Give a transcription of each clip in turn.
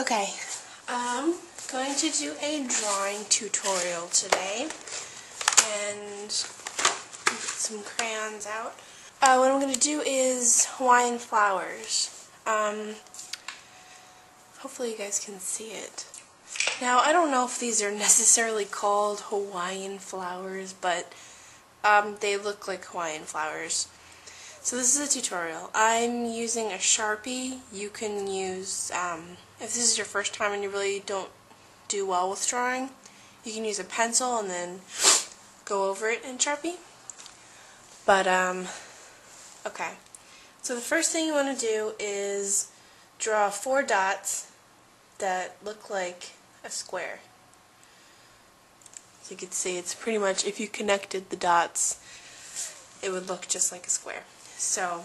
Okay, I'm going to do a drawing tutorial today, and get some crayons out. What I'm going to do is Hawaiian flowers. Hopefully you guys can see it. Now, I don't know if these are necessarily called Hawaiian flowers, but they look like Hawaiian flowers. So this is a tutorial. I'm using a Sharpie. You can use, if this is your first time and you really don't do well with drawing, you can use a pencil and then go over it in Sharpie. But, okay. So the first thing you want to do is draw 4 dots that look like a square. So you can see it's pretty much, if you connected the dots, it would look just like a square. So,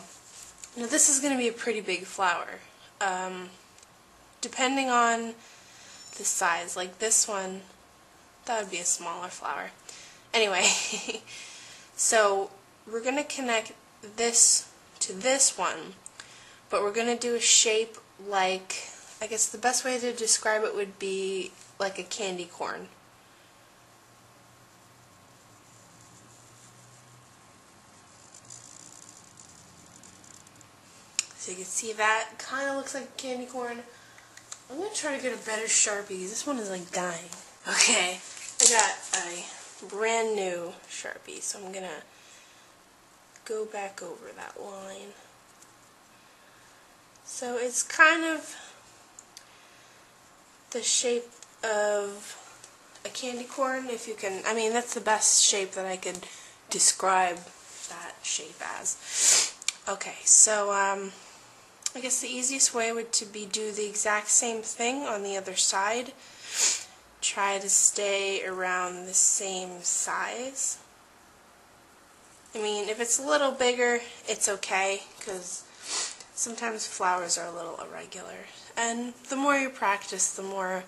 now this is going to be a pretty big flower. Depending on the size, like this one, that would be a smaller flower. Anyway, so we're going to connect this to this one, but we're going to do a shape like, I guess the best way to describe it would be like a candy corn. So you can see that kind of looks like a candy corn. I'm going to try to get a better Sharpie. This one is like dying. Okay, I got a brand new Sharpie, so I'm going to go back over that line. So it's kind of the shape of a candy corn, if you can, I mean that's the best shape that I could describe that shape as. Okay, so I guess the easiest way would to be do the exact same thing on the other side. Try to stay around the same size. I mean, if it's a little bigger, it's okay, because sometimes flowers are a little irregular. And the more you practice, the more,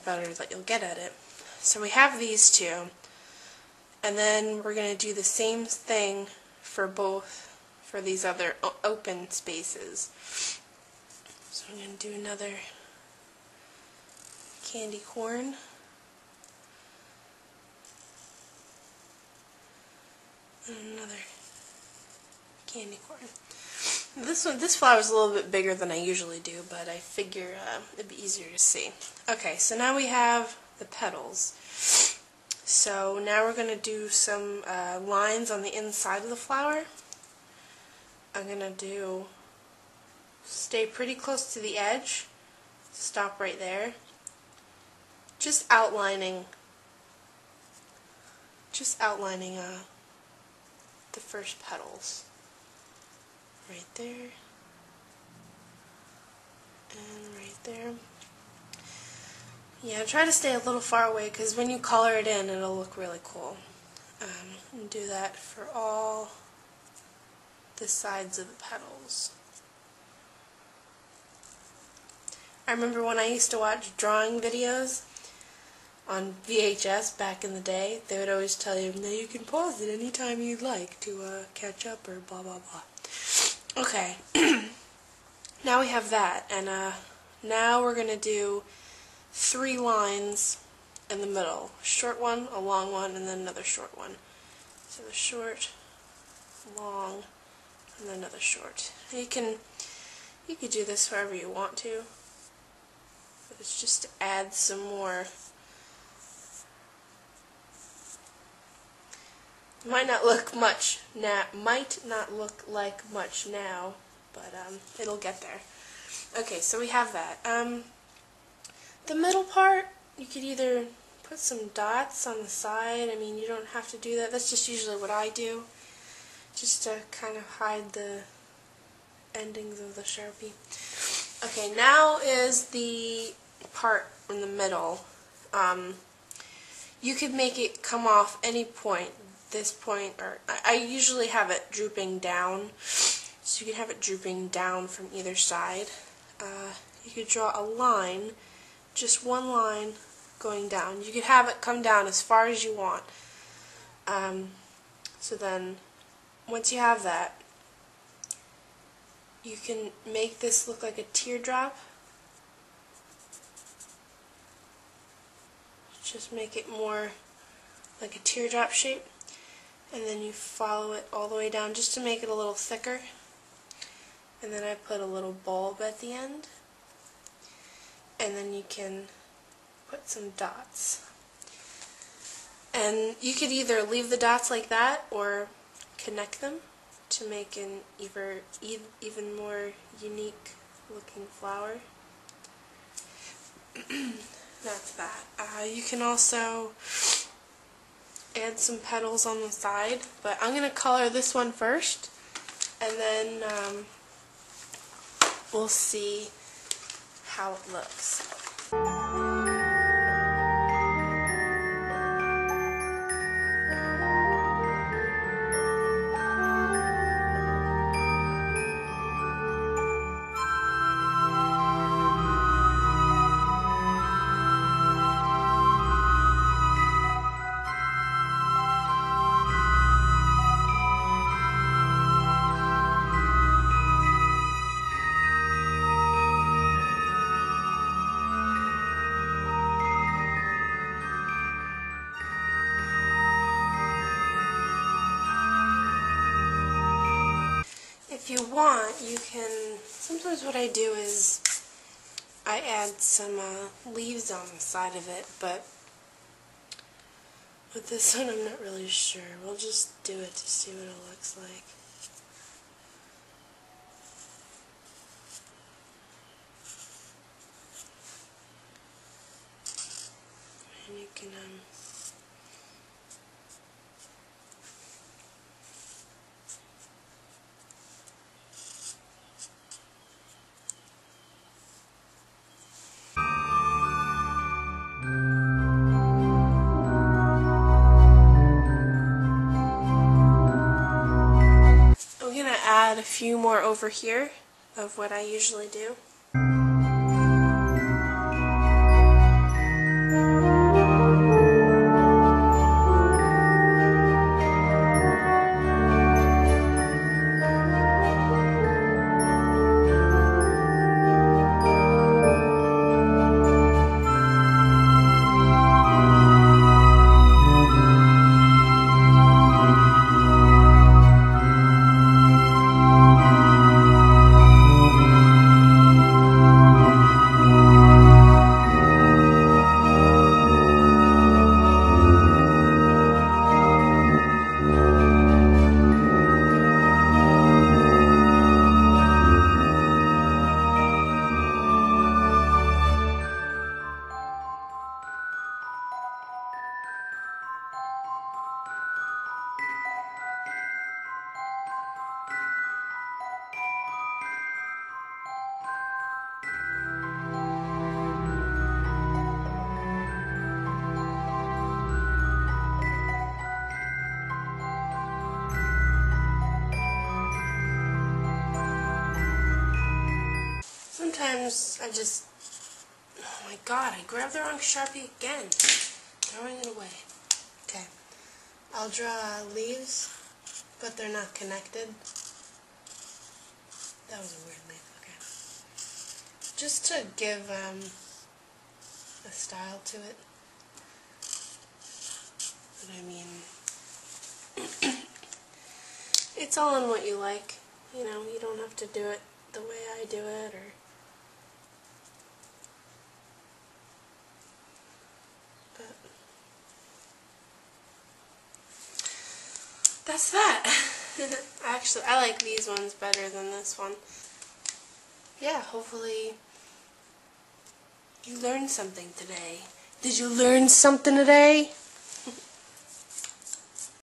better that you'll get at it. So we have these two. And then we're going to do the same thing for for these other open spaces. So I'm going to do another candy corn. And another candy corn. This flower is a little bit bigger than I usually do, but I figure it'd be easier to see. Okay, so now we have the petals. So now we're going to do some lines on the inside of the flower. I'm going to stay pretty close to the edge, stop right there, just outlining the first petals. Right there, and right there. Yeah, try to stay a little far away, because when you color it in, it'll look really cool. And do that for all the sides of the petals. I remember when I used to watch drawing videos on VHS back in the day, they would always tell you that you can pause it anytime you'd like to catch up or blah blah blah. Okay, now we have that, and now we're going to do 3 lines in the middle. A short one, a long one, and then another short one. So the short, long, and then another short. And you could do this however you want to, but it's just to add some more. Might not look like much now, but it'll get there. Okay, so we have that. The middle part, you could either put some dots on the side. I mean, you don't have to do that. That's just usually what I do, just to kind of hide the endings of the Sharpie. Okay, now is the part in the middle. You could make it come off any point. This point, or I usually have it drooping down, so you can have it drooping down from either side. You could draw a line, just one line going down. You could have it come down as far as you want. So then, once you have that, you can make this look like a teardrop, just make it more like a teardrop shape, and then you follow it all the way down just to make it a little thicker, and then I put a little bulb at the end, and then you can put some dots. And you could either leave the dots like that or connect them to make an even more unique looking flower. That's that. You can also add some petals on the side, but I'm going to color this one first, and then we'll see how it looks. If you want, you can, sometimes what I do is I add some leaves on the side of it, but with this one I'm not really sure. We'll just do it to see what it looks like. And you can add a few more over here of what I usually do. Sometimes I just, oh my god, I grabbed the wrong Sharpie again. Throwing it away. Okay, I'll draw leaves, but they're not connected. That was a weird leaf, okay. Just to give a style to it. But I mean, it's all in what you like. You know, you don't have to do it the way I do it, or that's that. Actually, I like these ones better than this one. Yeah, hopefully you learned something today. Did you learn something today?